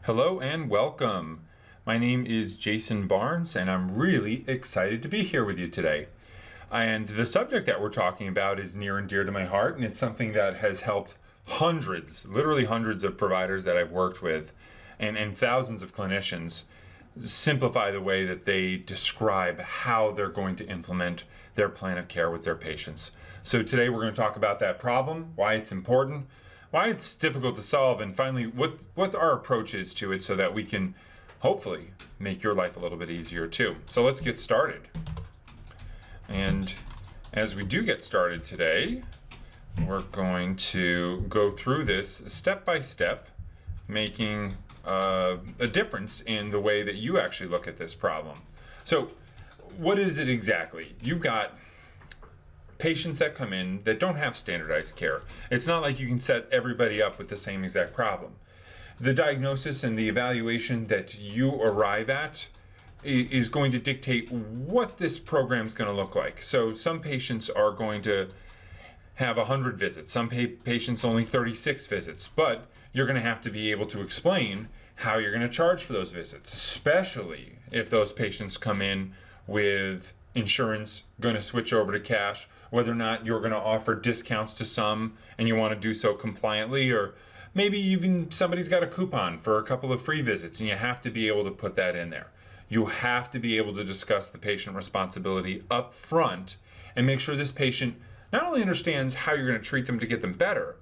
Hello and welcome. My name is Jason Barnes and I'm really excited to be here with you today. And the subject that we're talking about is near and dear to my heart, and it's something that has helped hundreds, literally hundreds of providers that I've worked with and thousands of clinicians simplify the way that they describe how they're going to implement their plan of care with their patients. So today we're going to talk about that problem, why it's important, why it's difficult to solve, and finally what our approach is to it so that we can hopefully make your life a little bit easier too. So let's get started. And as we do get started today, we're going to go through this step by step, making a difference in the way that you actually look at this problem. So what is it exactly? You've got patients that come in that don't have standardized care. It's not like you can set everybody up with the same exact problem. The diagnosis and the evaluation that you arrive at is going to dictate what this program is going to look like. So some patients are going to have 100 visits, some patients only 36 visits, but you're going to have to be able to explain how you're going to charge for those visits, especially if those patients come in with insurance, going to switch over to cash, whether or not you're going to offer discounts to some and you want to do so compliantly, or maybe even somebody's got a coupon for a couple of free visits and you have to be able to put that in there. You have to be able to discuss the patient responsibility up front and make sure this patient not only understands how you're going to treat them to get them better,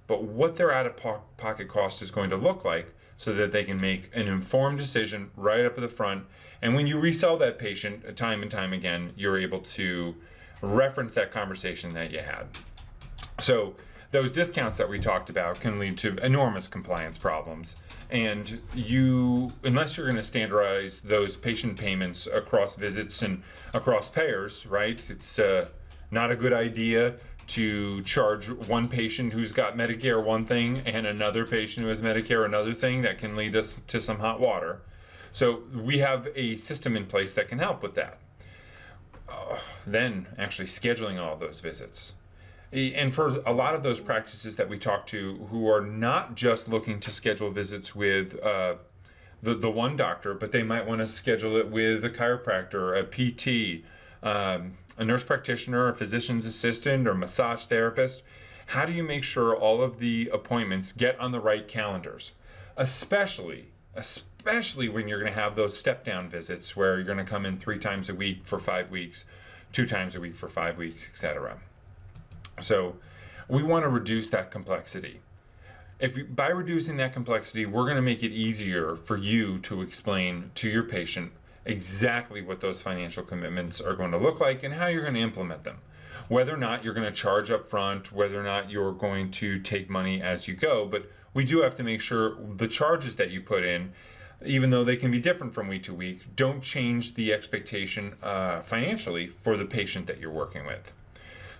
but what their out-of-pocket cost is going to look like so that they can make an informed decision right up at the front. And when you resell that patient time and time again, you're able to reference that conversation that you had. So those discounts that we talked about can lead to enormous compliance problems. And unless you're going to standardize those patient payments across visits and across payers, right? It's not a good idea to charge one patient who's got Medicare one thing and another patient who has Medicare another thing. That can lead us to some hot water. So we have a system in place that can help with that. Then actually scheduling all of those visits. And for a lot of those practices that we talk to who are not just looking to schedule visits with the one doctor, but they might want to schedule it with a chiropractor, a PT, a nurse practitioner, a physician's assistant, or massage therapist. How do you make sure all of the appointments get on the right calendars? Especially when you're going to have those step-down visits where you're going to come in 3 times a week for 5 weeks, 2 times a week for 5 weeks, etc. So we want to reduce that complexity. By reducing that complexity, we're going to make it easier for you to explain to your patient exactly what those financial commitments are going to look like and how you're going to implement them. Whether or not you're going to charge up front, whether or not you're going to take money as you go, but we do have to make sure the charges that you put in, even though they can be different from week to week, don't change the expectation financially for the patient that you're working with.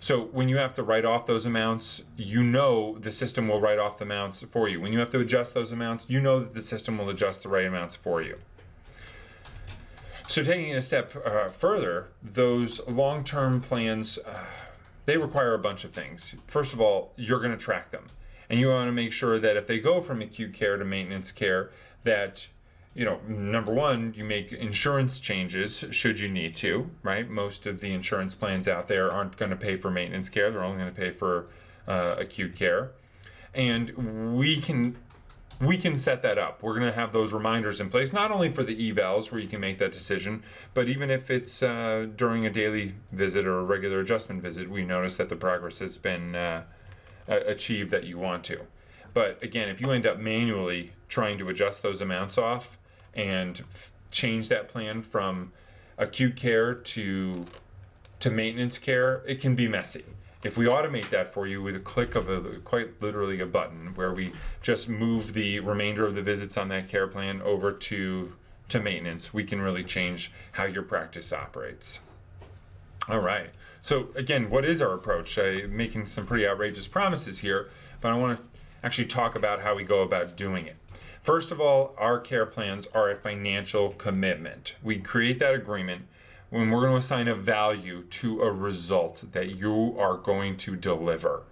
So when you have to write off those amounts, you know the system will write off the amounts for you. When you have to adjust those amounts, you know that the system will adjust the right amounts for you. So taking it a step further, those long-term plans, they require a bunch of things. First of all, you're going to track them. And you want to make sure that if they go from acute care to maintenance care, that, number one, you make insurance changes should you need to, right? Most of the insurance plans out there aren't going to pay for maintenance care. They're only going to pay for acute care. And we can set that up. We're going to have those reminders in place, not only for the evals where you can make that decision, but even if it's during a daily visit or a regular adjustment visit, we notice that the progress has been achieved that you want to. But again, if you end up manually trying to adjust those amounts off and change that plan from acute care to maintenance care, it can be messy. If we automate that for you with a click of quite literally a button where we just move the remainder of the visits on that care plan over to maintenance, we can really change how your practice operates. All right. So again, what is our approach? I'm making some pretty outrageous promises here, but I want to actually talk about how we go about doing it. First of all, our care plans are a financial commitment. We create that agreement when we're going to assign a value to a result that you are going to deliver.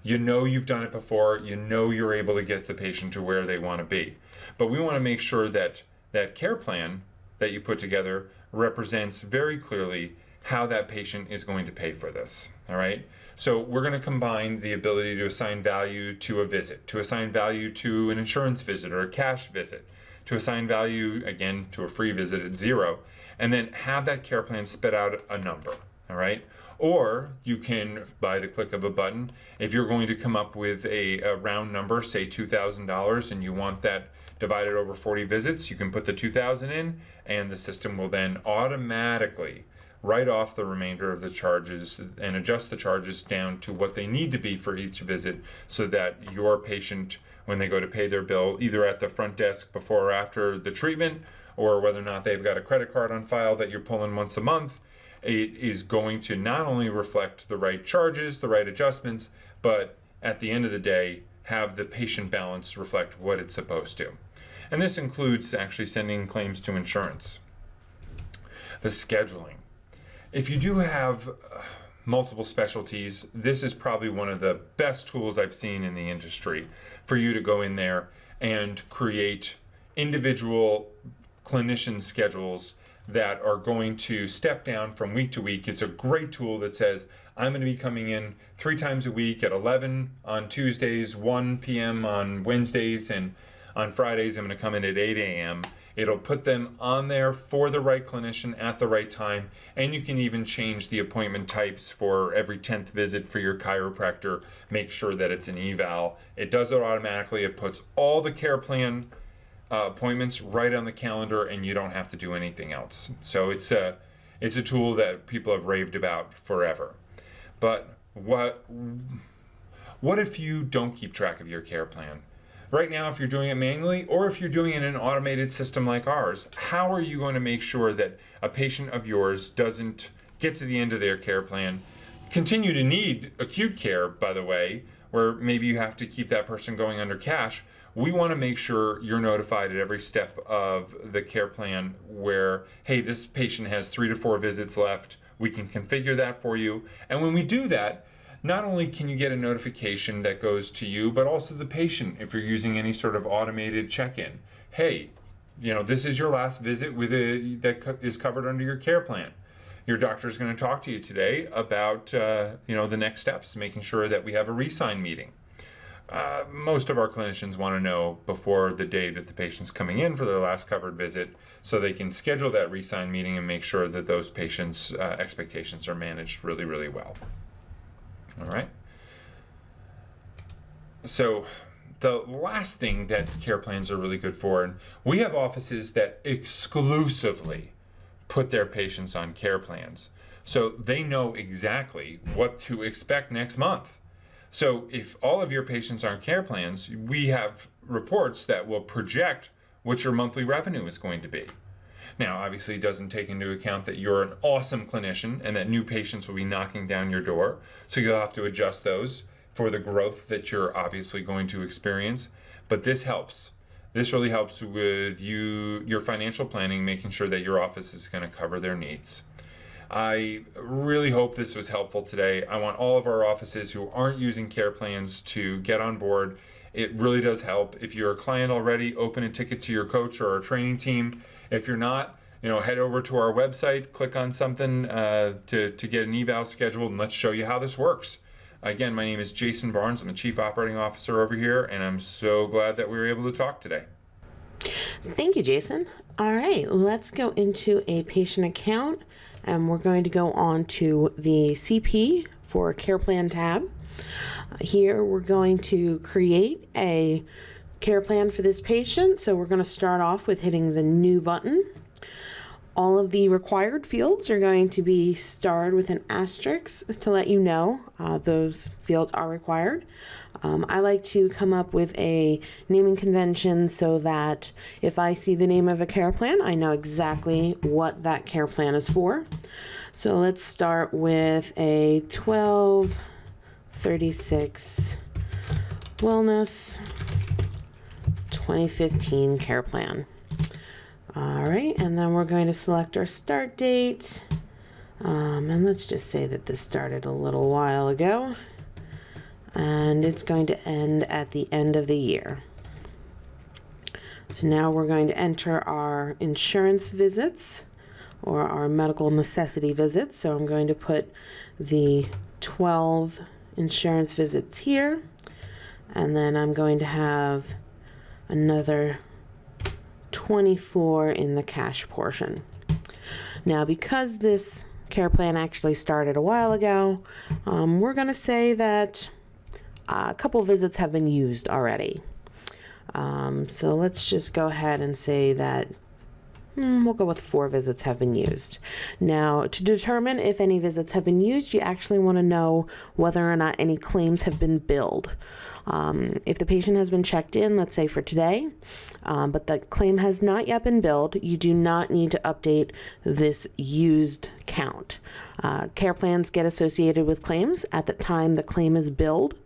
You know you've done it before. You know you're able to get the patient to where they want to be. But we want to make sure that that care plan that you put together represents very clearly how that patient is going to pay for this, all right? So we're going to combine the ability to assign value to a visit, to assign value to an insurance visit or a cash visit, to assign value, again, to a free visit at 0, and then have that care plan spit out a number, all right? Or you can, by the click of a button, if you're going to come up with a round number, say $2,000, and you want that divided over 40 visits, you can put the 2,000 in, and the system will then automatically write off the remainder of the charges and adjust the charges down to what they need to be for each visit, so that your patient, when they go to pay their bill, either at the front desk before or after the treatment, or whether or not they've got a credit card on file that you're pulling once a month, it is going to not only reflect the right charges, the right adjustments, but at the end of the day, have the patient balance reflect what it's supposed to. And this includes actually sending claims to insurance. The scheduling. If you do have multiple specialties, this is probably one of the best tools I've seen in the industry for you to go in there and create individual clinician schedules that are going to step down from week to week. It's a great tool that says, I'm going to be coming in 3 times a week at 11 on Tuesdays, 1 p.m. on Wednesdays, and on Fridays I'm going to come in at 8 a.m. It'll put them on there for the right clinician at the right time, and you can even change the appointment types for every 10th visit for your chiropractor. Make sure that it's an eval. It does it automatically. It puts all the care plan appointments right on the calendar, and you don't have to do anything else. So it's a tool that people have raved about forever. But what if you don't keep track of your care plan? Right now, if you're doing it manually, or if you're doing it in an automated system like ours, how are you going to make sure that a patient of yours doesn't get to the end of their care plan, continue to need acute care, by the way, where maybe you have to keep that person going under cash? We want to make sure you're notified at every step of the care plan where, hey, this patient has 3 to 4 visits left. We can configure that for you. And when we do that, not only can you get a notification that goes to you, but also the patient if you're using any sort of automated check-in. Hey, this is your last visit that is covered under your care plan. Your doctor is going to talk to you today about the next steps, making sure that we have a re-sign meeting. Most of our clinicians want to know before the day that the patient's coming in for their last covered visit, so they can schedule that re-sign meeting and make sure that those patients' expectations are managed really, really well. All right. So the last thing that care plans are really good for, and we have offices that exclusively put their patients on care plans, so they know exactly what to expect next month. So if all of your patients are on care plans, we have reports that will project what your monthly revenue is going to be. Now, obviously, it doesn't take into account that you're an awesome clinician and that new patients will be knocking down your door. So you'll have to adjust those for the growth that you're obviously going to experience. But this helps. This really helps with your financial planning, making sure that your office is going to cover their needs. I really hope this was helpful today. I want all of our offices who aren't using care plans to get on board. It really does help. If you're a client already, open a ticket to your coach or our training team. If you're not, head over to our website, click on something to get an eval scheduled, and let's show you how this works. Again, my name is Jason Barnes. I'm the Chief Operating Officer over here, and I'm so glad that we were able to talk today. Thank you, Jason. All right, let's go into a patient account, and we're going to go on to the CP for Care Plan tab. Here, we're going to create a care plan for this patient. So we're going to start off with hitting the new button. All of the required fields are going to be starred with an asterisk to let you know those fields are required. I like to come up with a naming convention so that if I see the name of a care plan, I know exactly what that care plan is for. So let's start with a 1236 Wellness 2015 care plan. All right, and then we're going to select our start date. And let's just say that this started a little while ago. And it's going to end at the end of the year. So now we're going to enter our insurance visits or our medical necessity visits. So I'm going to put the 12 insurance visits here, and then I'm going to have another 24 in the cash portion. Now, because this care plan actually started a while ago, we're going to say that a couple visits have been used already. So let's just go ahead and say that we'll go with 4 visits have been used. Now, to determine if any visits have been used, you actually want to know whether or not any claims have been billed. If the patient has been checked in, let's say for today, but the claim has not yet been billed, you do not need to update this used count. Care plans get associated with claims at the time the claim is billed.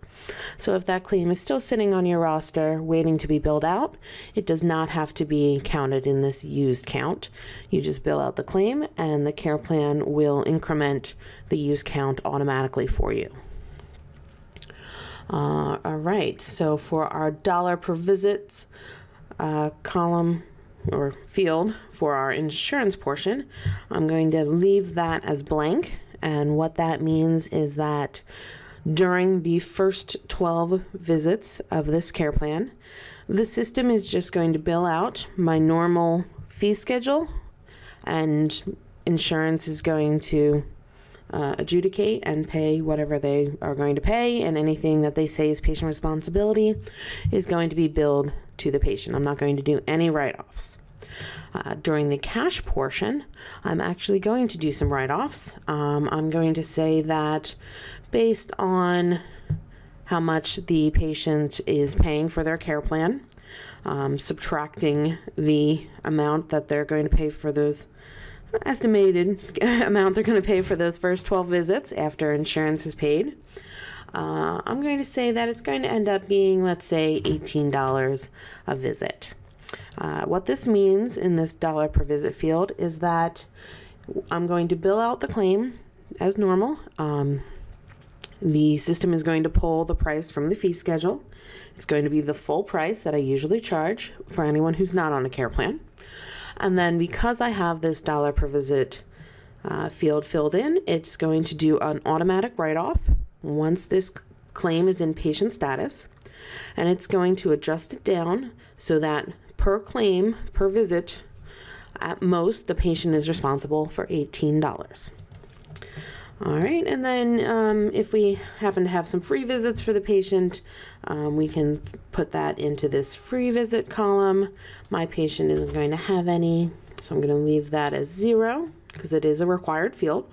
So if that claim is still sitting on your roster waiting to be billed out, it does not have to be counted in this used count. You just bill out the claim and the care plan will increment the used count automatically for you. All right, so for our dollar per visit column or field for our insurance portion, I'm going to leave that as blank. And what that means is that during the first 12 visits of this care plan, the system is just going to bill out my normal fee schedule, and insurance is going to adjudicate and pay whatever they are going to pay, and anything that they say is patient responsibility is going to be billed to the patient. I'm not going to do any write-offs. During the cash portion, I'm actually going to do some write-offs. I'm going to say that based on how much the patient is paying for their care plan, subtracting the amount that they're going to pay for those estimated amount they're going to pay for those first 12 visits after insurance is paid, I'm going to say that it's going to end up being, let's say, $18 a visit. What this means in this dollar per visit field is that I'm going to bill out the claim as normal. The system is going to pull the price from the fee schedule. It's going to be the full price that I usually charge for anyone who's not on a care plan. And then because I have this dollar per visit field filled in, it's going to do an automatic write-off once this claim is in patient status. And it's going to adjust it down so that per claim, per visit, at most, the patient is responsible for $18. All right, and then if we happen to have some free visits for the patient, we can put that into this free visit column. My patient isn't going to have any, so I'm going to leave that as 0 because it is a required field.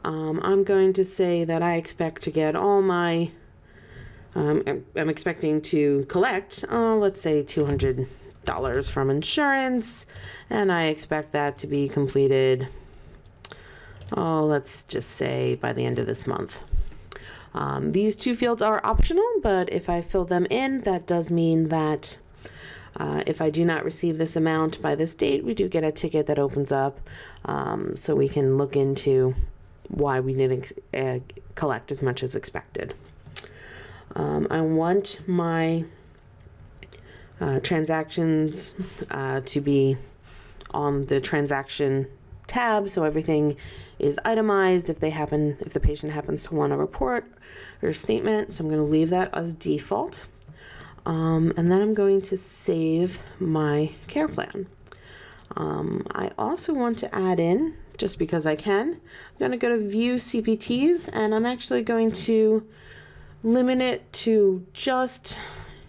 I'm going to say that I expect to get all my, I'm expecting to collect, let's say $200 from insurance, and I expect that to be completed, let's just say by the end of this month. These 2 fields are optional, but if I fill them in, that does mean that if I do not receive this amount by this date, we do get a ticket that opens up, so we can look into why we didn't collect as much as expected. I want my transactions to be on the transaction tab, so everything is itemized if the patient happens to want a report or a statement. So I'm going to leave that as default. And then I'm going to save my care plan. I also want to add in, just because I can, I'm going to go to view CPTs, and I'm actually going to limit it to just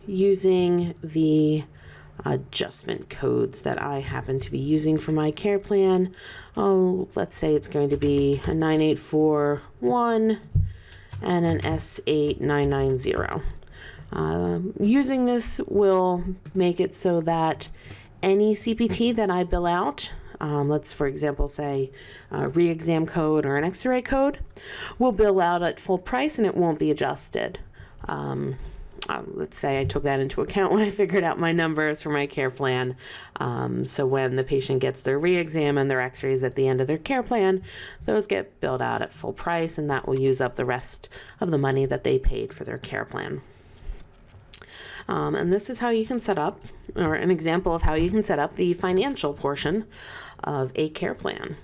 using the adjustment codes that I happen to be using for my care plan. Let's say it's going to be a 9841 and an S8990. Using this will make it so that any CPT that I bill out, let's for example say a re-exam code or an x-ray code, will bill out at full price and it won't be adjusted. Let's say I took that into account when I figured out my numbers for my care plan. So when the patient gets their re-exam and their x-rays at the end of their care plan, those get billed out at full price, and that will use up the rest of the money that they paid for their care plan. And this is how you can set up, or an example of how you can set up the financial portion of a care plan.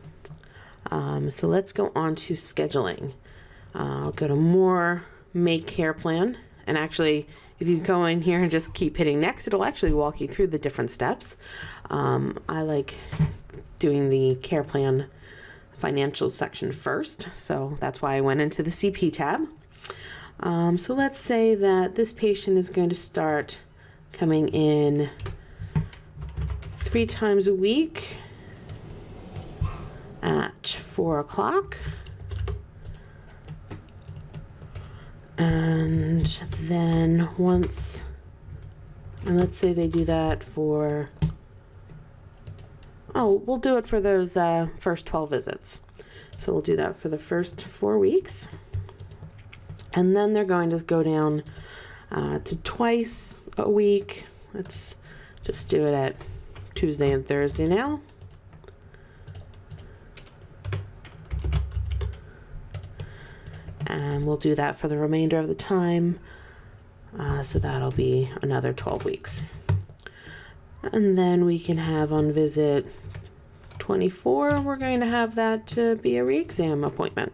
So let's go on to scheduling. I'll go to more, make care plan, and actually if you go in here and just keep hitting next, it'll actually walk you through the different steps. I like doing the care plan financial section first, so that's why I went into the CP tab. So let's say that this patient is going to start coming in 3 times a week at 4 o'clock. And then once, and let's say they do that for, we'll do it for those first 12 visits. So we'll do that for the first 4 weeks. And then they're going to go down to twice a week. Let's just do it at Tuesday and Thursday now. And we'll do that for the remainder of the time. So that'll be another 12 weeks. And then we can have on visit 24, we're going to have that to be a re-exam appointment.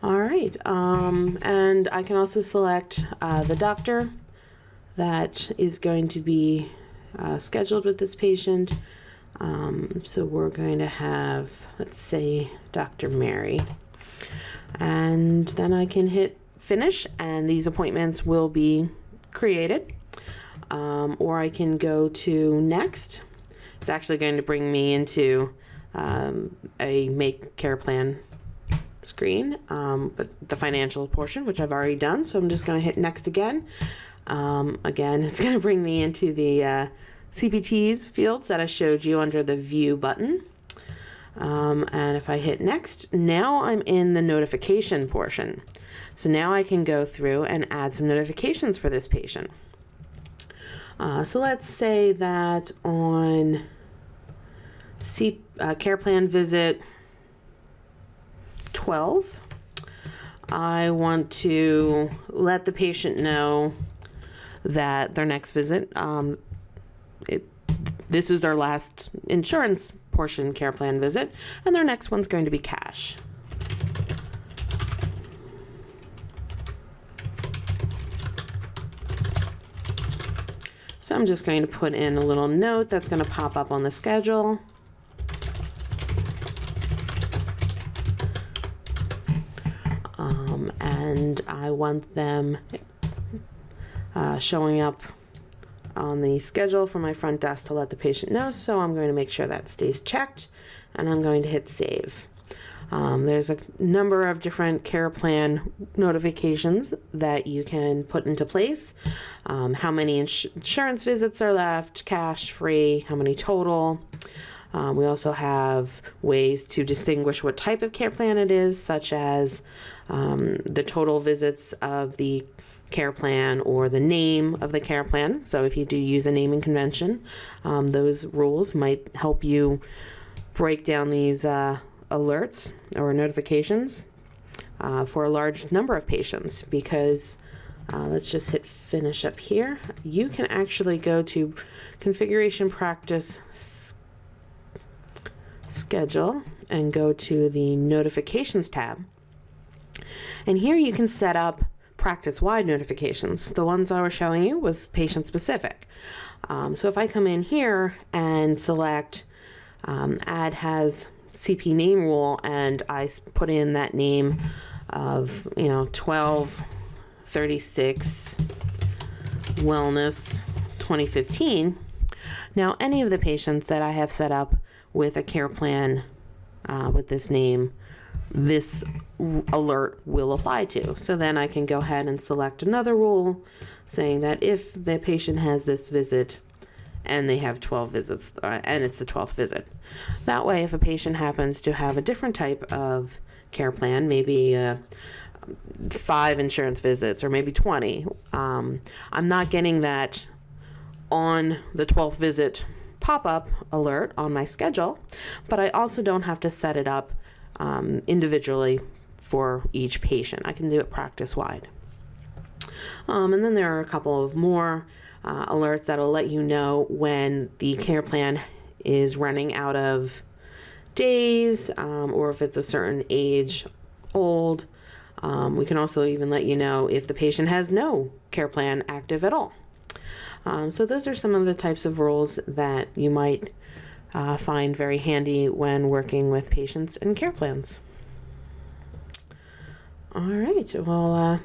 All right, and I can also select the doctor that is going to be scheduled with this patient. So we're going to have, let's say, Dr. Mary. And then I can hit finish and these appointments will be created. Or I can go to next. It's actually going to bring me into a make care plan screen, but the financial portion, which I've already done. So I'm just going to hit next again. Again, it's going to bring me into the CPTs fields that I showed you under the view button. And if I hit next, now I'm in the notification portion. So now I can go through and add some notifications for this patient. So let's say that on care plan visit 12, I want to let the patient know that their next visit, this is their last insurance portion care plan visit, and their next one's going to be cash. So I'm just going to put in a little note that's going to pop up on the schedule. And I want them showing up on the schedule for my front desk to let the patient know. So I'm going to make sure that stays checked, and I'm going to hit save. There's a number of different care plan notifications that you can put into place. How many insurance visits are left, cash, free, how many total. We also have ways to distinguish what type of care plan it is, such as the total visits of the care plan or the name of the care plan. So if you do use a naming convention, those rules might help you break down these alerts or notifications for a large number of patients, because let's just hit finish up here. You can actually go to configuration practice schedule and go to the notifications tab. And here you can set up practice-wide notifications. The ones I was showing you was patient-specific. So if I come in here and select add has CP name rule, and I put in that name of 1236 Wellness 2015. Now any of the patients that I have set up with a care plan with this name, this alert will apply to. So then I can go ahead and select another rule saying that if the patient has this visit and they have 12 visits and it's the 12th visit. That way, if a patient happens to have a different type of care plan, maybe 5 insurance visits or maybe 20, I'm not getting that on the 12th visit pop-up alert on my schedule, but I also don't have to set it up individually for each patient. I can do it practice-wide. And then there are a couple of more alerts that'll let you know when the care plan is running out of days, or if it's a certain age old. We can also even let you know if the patient has no care plan active at all. So those are some of the types of rules that you might find very handy when working with patients and care plans. All right, well,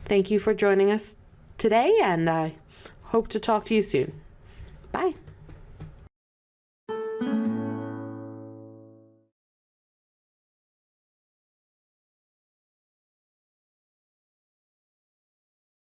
thank you for joining us today, and I hope to talk to you soon. Bye.